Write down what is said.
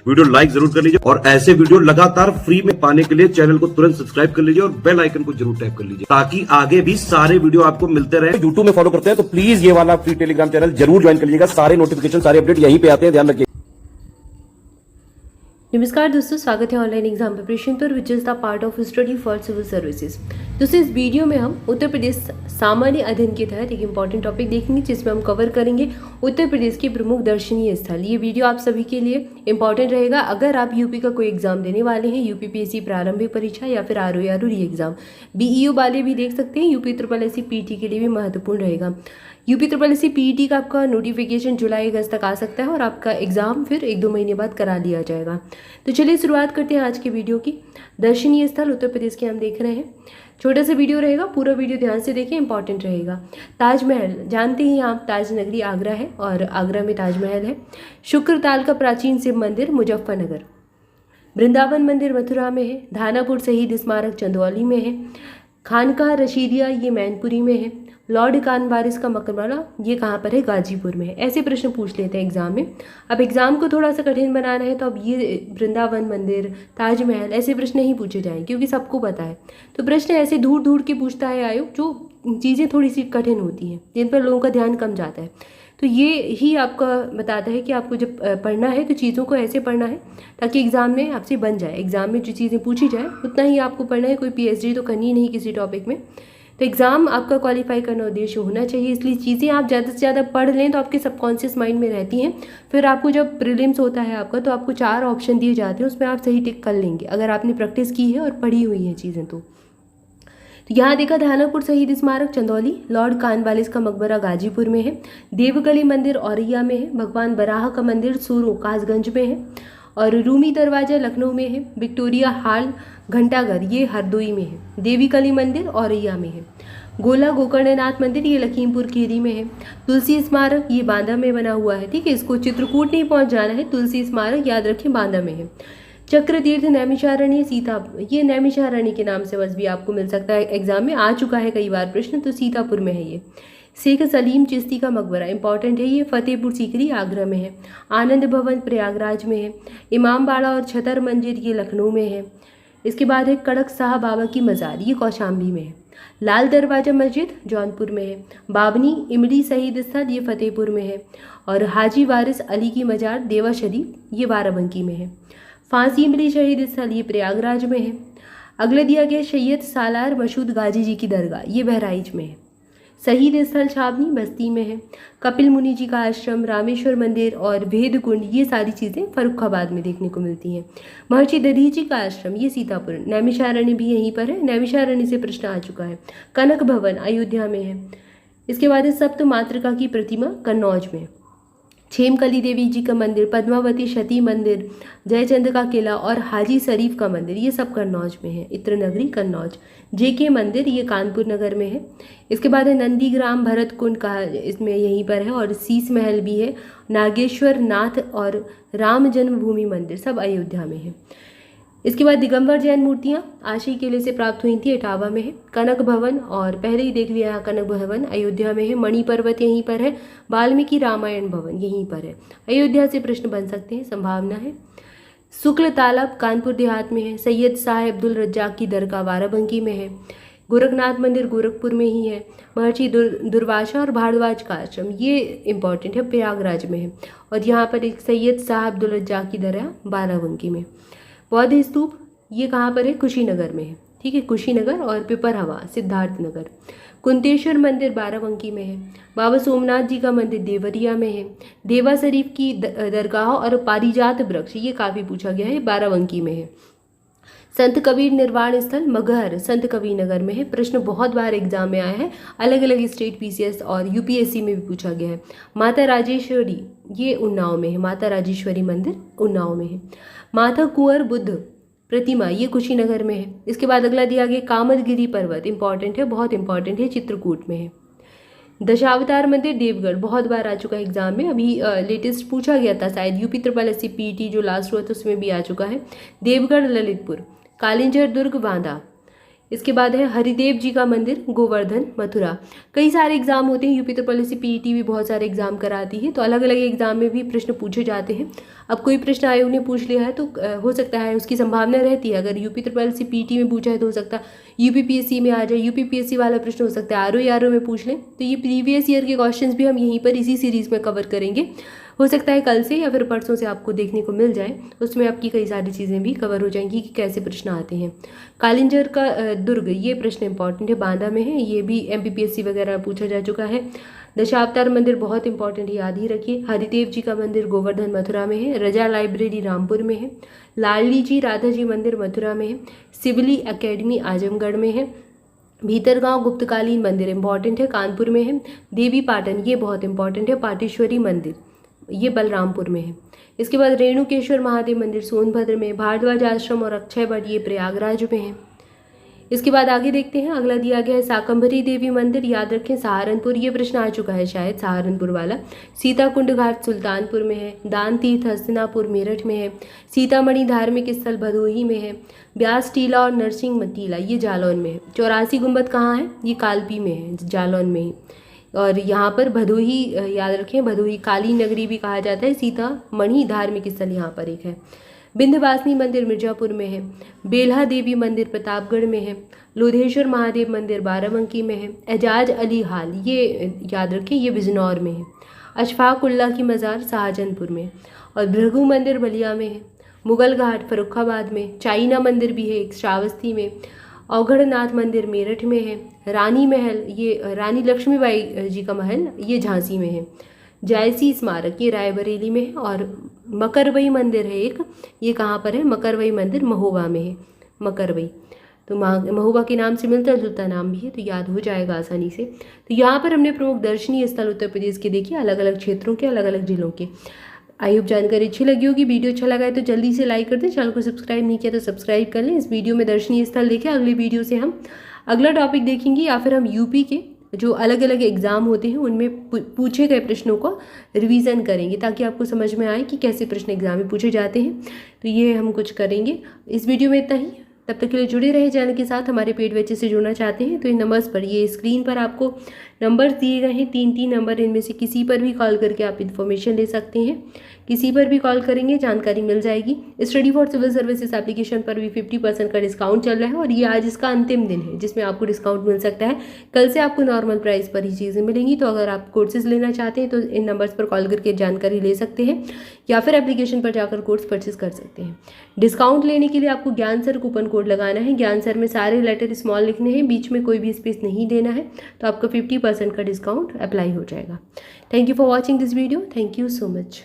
Video like जरूर कर लीजिए और ऐसे वीडियो लगातार फ्री में पाने के लिए चैनल को तुरंत सब्सक्राइब कर लीजिए और बेल आइकन को जरूर टैप कर लीजिए ताकि आगे भी सारे वीडियो आपको मिलते रहे। यूट्यूब में फॉलो करते हैं तो प्लीज ये वाला फ्री टेलीग्राम चैनल जरूर ज्वाइन कर लीजिएगा। सारे नोटिफिकेशन सारे अपडेट यहीं पे आते हैं, ध्यान रखिए। नमस्कार दोस्तों, स्वागत है ऑनलाइन एग्जाम प्रिपरेशन पर which is the part of study for civil services. दोस्तों इस वीडियो में हम उत्तर प्रदेश सामान्य अध्ययन के तहत एक इंपॉर्टेंट टॉपिक देखेंगे जिसमें हम कवर करेंगे उत्तर प्रदेश के प्रमुख दर्शनीय स्थल। ये वीडियो आप सभी के लिए इंपॉर्टेंट रहेगा अगर आप यूपी का कोई एग्जाम देने वाले हैं, यूपीपीएससी प्रारंभिक परीक्षा या फिर आरओ री एग्जाम। बीईओ वाले भी देख सकते हैं, यूपी SSC पीटी के लिए भी महत्वपूर्ण रहेगा। यूपी SSC पीटी का आपका नोटिफिकेशन जुलाई अगस्त तक आ सकता है और आपका एग्जाम फिर 1-2 महीने बाद करा लिया जाएगा। तो चलिए शुरुआत करते हैं आज के वीडियो की। दर्शनीय स्थल उत्तर प्रदेश के हम देख रहे हैं, छोटा सा वीडियो रहेगा, पूरा वीडियो ध्यान से देखें, इंपॉर्टेंट रहेगा। ताजमहल जानते हैं आप, ताज नगरी आगरा है और आगरा में ताजमहल है। शुक्रताल का प्राचीन शिव मंदिर मुजफ्फरनगर। वृंदावन मंदिर मथुरा में है। धानापुर शहीद स्मारक चंदौली में है। खानकाह रशीदिया ये मैनपुरी में है। लॉर्ड कानवारिस का मकबरा ये कहाँ पर है? गाजीपुर में है। ऐसे प्रश्न पूछ लेते हैं एग्जाम में। अब एग्जाम को थोड़ा सा कठिन बनाना है तो अब ये वृंदावन मंदिर, ताजमहल, ऐसे प्रश्न नहीं पूछे जाएंगे क्योंकि सबको पता है। तो प्रश्न ऐसे ढूंढ ढूंढ के पूछता है आयोग, जो चीज़ें थोड़ी सी कठिन होती हैं, जिन पर लोगों का ध्यान कम जाता है। तो ये ही आपका बताता है कि आपको जब पढ़ना है तो चीज़ों को ऐसे पढ़ना है ताकि एग्ज़ाम में आपसे बन जाए। एग्ज़ाम में जो चीज़ें पूछी जाए उतना ही आपको पढ़ना है, कोई PhD तो करनी नहीं किसी टॉपिक में। तो एग्ज़ाम आपका क्वालिफाई करना उद्देश्य होना चाहिए, इसलिए चीज़ें आप ज़्यादा से ज़्यादा पढ़ लें तो आपके सबकॉन्शियस माइंड में रहती हैं। फिर आपको जब प्रीलिम्स होता है आपका तो आपको 4 ऑप्शन दिए जाते हैं, उसमें आप सही टिक कर लेंगे अगर आपने प्रैक्टिस की है और पढ़ी हुई हैं चीज़ें। तो यहाँ देखा, धानापुर शहीद स्मारक चंदौली, लॉर्ड कानवालिस का मकबरा गाजीपुर में है। देवकली मंदिर औरैया में है। भगवान बराह का मंदिर सूरो कासगंज में है और रूमी दरवाजा लखनऊ में है। विक्टोरिया हॉल घंटाघर ये हरदोई में है। देवी कली मंदिर औरैया में है। गोला गोकर्णनाथ मंदिर ये लखीमपुर खीरी में है। तुलसी स्मारक ये बांदा में बना हुआ है, ठीक है, इसको चित्रकूट नहीं पहुंच जाना है। तुलसी स्मारक याद रखें बांदा में है। चक्र तीर्थ नैमिषारण्य सीतापुर, ये नैमिषारण्य के नाम से बस भी आपको मिल सकता है, एग्जाम में आ चुका है कई बार प्रश्न, तो सीतापुर में है ये। शेख सलीम चिश्ती का मकबरा इंपॉर्टेंट है, ये फतेहपुर सीकरी आगरा में है। आनंद भवन प्रयागराज में है। इमामबाड़ा और छतर मंदिर ये लखनऊ में है। इसके बाद है कड़क साह बाबा की मज़ार, ये कौशाम्बी में है। लाल दरवाजा मस्जिद जौनपुर में है। बाबनी इमली शहीद स्थल ये फतेहपुर में है और हाजी वारिस अली की मज़ार देवा शरीफ ये बाराबंकी में है। फांसी इमली शहीद स्थल ये प्रयागराज में है। अगले दिया गया सैयद सालार मसूद गाजी जी की दरगाह ये बहराइच में है। शहीद स्थल छावनी बस्ती में है। कपिल मुनि जी का आश्रम, रामेश्वर मंदिर और भेद कुंड ये सारी चीज़ें फर्रुखाबाद में देखने को मिलती हैं। महर्षि दधीची का आश्रम ये सीतापुर। नैमिषारण्य भी यहीं पर है, नैमिषारण्य से प्रश्न आ चुका है। कनक भवन अयोध्या में है। इसके बाद है सप्त मातृका की प्रतिमा कन्नौज में। छेमकली देवी जी का मंदिर, पद्मावती सती मंदिर, जयचंद का किला और हाजी शरीफ का मंदिर ये सब कन्नौज में है। इत्र नगरी कन्नौज। JK मंदिर ये कानपुर नगर में है। इसके बाद है नंदीग्राम भरत कुंड का, इसमें यहीं पर है और शीश महल भी है। नागेश्वर नाथ और राम जन्मभूमि मंदिर सब अयोध्या में है। इसके बाद दिगंबर जैन मूर्तियाँ आशी किले से प्राप्त हुई थी, इटावा में है। कनक भवन और पहले ही देख लिया कनक भवन अयोध्या में है। मणि पर्वत यहीं पर है। वाल्मीकि रामायण भवन यहीं पर है। अयोध्या से प्रश्न बन सकते हैं, संभावना है। शुक्ल तालाब कानपुर देहात में है। सैयद शाह अब्दुल रज्जाक की दरगाह बाराबंकी में है। गोरखनाथ मंदिर गोरखपुर में ही है। महर्षि दुर्वासा और भारद्वाज का आश्रम ये इंपॉर्टेंट है, प्रयागराज में है। और यहाँ पर एक सैयद शाह अब्दुल रज्जाक की दरगाह बाराबंकी में। बौद्ध स्तूप ये कहाँ पर है? कुशीनगर में है, ठीक है, कुशीनगर और पिपरहवा सिद्धार्थनगर। कुंतेश्वर मंदिर बाराबंकी में है। बाबा सोमनाथ जी का मंदिर देवरिया में है। देवा शरीफ की दरगाह और पारिजात वृक्ष ये काफ़ी पूछा गया है, बाराबंकी में है। संत कबीर निर्वाण स्थल मगहर संत कबीर नगर में है। प्रश्न बहुत बार एग्जाम में आया है, अलग अलग स्टेट PCS और UPSC में भी पूछा गया है। माता राजेश्वरी ये उन्नाव में है। माता राजेश्वरी मंदिर उन्नाव में है। माता कुंवर बुद्ध प्रतिमा ये कुशीनगर में है। इसके बाद अगला दिया गया कामदगिरी पर्वत इंपॉर्टेंट है, बहुत इंपॉर्टेंट है, चित्रकूट में है। दशावतार मंदिर देवगढ़ बहुत बार आ चुका है एग्जाम में, अभी लेटेस्ट पूछा गया था शायद UP SSC PET जो लास्ट हुआ था उसमें भी आ चुका है। देवगढ़ ललितपुर। कालिंजर दुर्ग बांदा इसके बाद है हरिदेव जी का मंदिर गोवर्धन मथुरा। कई सारे एग्जाम होते हैं, यूपी ट्रिपल सी पीईटी भी बहुत सारे एग्जाम कराती है, तो अलग अलग एग्जाम में भी प्रश्न पूछे जाते हैं। अब कोई प्रश्न आयोग ने पूछ लिया है तो हो सकता है, उसकी संभावना रहती है, अगर यूपी ट्रिपल सी पीईटी में पूछा है तो हो सकता है यूपीपीएससी में आ जाए, यूपीपीएससी वाला प्रश्न हो सकता है आरओ में पूछ लें। तो ये प्रीवियस ईयर के क्वेश्चंस भी हम यहीं पर इसी सीरीज में कवर करेंगे। हो सकता है कल से या फिर परसों से आपको देखने को मिल जाए, उसमें आपकी कई सारी चीज़ें भी कवर हो जाएंगी कि कैसे प्रश्न आते हैं। कालिंजर का दुर्ग, ये प्रश्न इंपॉर्टेंट है, बांदा में है, ये भी एमपीपीएससी वगैरह पूछा जा चुका है। दशावतार मंदिर बहुत इंपॉर्टेंट है, याद ही रखिए। हरिदेव जी का मंदिर गोवर्धन मथुरा में है। रजा लाइब्रेरी रामपुर में है। लाडली जी राधा जी मंदिर मथुरा में है। सिविली एकेडमी आजमगढ़ में है। भीतरगांव गुप्तकालीन मंदिर इंपॉर्टेंट है, कानपुर में है। देवी पाटन, ये बहुत इंपॉर्टेंट है, पाटेश्वरी मंदिर, ये बलरामपुर में है। इसके बाद रेणुकेश्वर महादेव मंदिर सोनभद्र में। भारद्वाज आश्रम और अक्षय वट, ये प्रयागराज में है। इसके बाद आगे देखते हैं, अगला दिया गया है शाकंभरी देवी मंदिर, याद रखें सहारनपुर, ये प्रश्न आ चुका है शायद, सहारनपुर वाला। सीताकुंड घाट सुल्तानपुर में है। दान तीर्थ हस्तिनापुर मेरठ में है। सीतामढ़ी धार्मिक स्थल भदोही में है। ब्यास टीला और नरसिंह टीला, ये जालौन में है। 84 गुंबद कहाँ है, ये कालपी में है, जालौन में ही। और यहाँ पर भदोही, याद रखें भदोही काली नगरी भी कहा जाता है। सीतामढ़ी धार्मिक स्थल यहाँ पर एक है। विंध्यवासिनी मंदिर मिर्जापुर में है। बेल्हा देवी मंदिर प्रतापगढ़ में है। लोधेश्वर महादेव मंदिर बाराबंकी में है। एजाज अली हाल, ये याद रखें, ये बिजनौर में है। अशफाकुल्ला की मज़ार शाहजहानपुर में। और भृगु मंदिर बलिया में है। मुगल घाट फर्रुखाबाद में। चाइना मंदिर भी है एक श्रावस्ती में। औघड़नाथ मंदिर मेरठ में है। रानी महल, ये रानी लक्ष्मीबाई जी का महल, ये झांसी में है। जायसी स्मारक, ये रायबरेली में है। और मकरवई मंदिर है एक, ये कहाँ पर है, मकरवई मंदिर महोबा में है। मकरवई तो महोबा के नाम से मिलता जुलता नाम भी है, तो याद हो जाएगा आसानी से। तो यहाँ पर हमने प्रमुख दर्शनीय स्थल उत्तर प्रदेश के देखिए, अलग अलग क्षेत्रों के, अलग अलग जिलों के। आई होप जानकारी अच्छी लगी होगी। वीडियो अच्छा लगा है तो जल्दी से लाइक कर दें। चैनल को सब्सक्राइब नहीं किया तो सब्सक्राइब कर लें। इस वीडियो में दर्शनीय स्थल देखें। अगली वीडियो से हम अगला टॉपिक देखेंगे, या फिर हम यूपी के जो अलग अलग एग्जाम होते हैं उनमें पूछे गए प्रश्नों को रिवीजन करेंगे, ताकि आपको समझ में आए कि कैसे प्रश्न एग्जाम में पूछे जाते हैं। तो ये हम कुछ करेंगे। इस वीडियो में इतना ही। तब तक के लिए जुड़े रहे चैनल के साथ। हमारे पेड बैचेस से जुड़ना चाहते हैं तो इन नंबर्स पर, ये स्क्रीन पर आपको नंबर्स दिए गए हैं, 3 नंबर, इनमें से किसी पर भी कॉल करके आप इन्फॉर्मेशन ले सकते हैं। किसी पर भी कॉल करेंगे जानकारी मिल जाएगी। Study for civil services application पर भी 50% का डिस्काउंट चल रहा है, और ये आज इसका अंतिम दिन है जिसमें आपको डिस्काउंट मिल सकता है। कल से आपको नॉर्मल प्राइस पर ही चीज़ें मिलेंगी। तो अगर आप कोर्सेज लेना चाहते हैं तो इन नंबर्स पर कॉल करके जानकारी ले सकते हैं, या फिर एप्लीकेशन पर जाकर कोर्स परचेज कर सकते हैं। डिस्काउंट लेने के लिए आपको ज्ञान सर कूपन कोड लगाना है। ज्ञान सर में सारे लेटर स्मॉल लिखने हैं, बीच में कोई भी स्पेस नहीं देना है, तो आपका 50% का डिस्काउंट अप्लाई हो जाएगा। Thank you for watching this video. Thank you so much.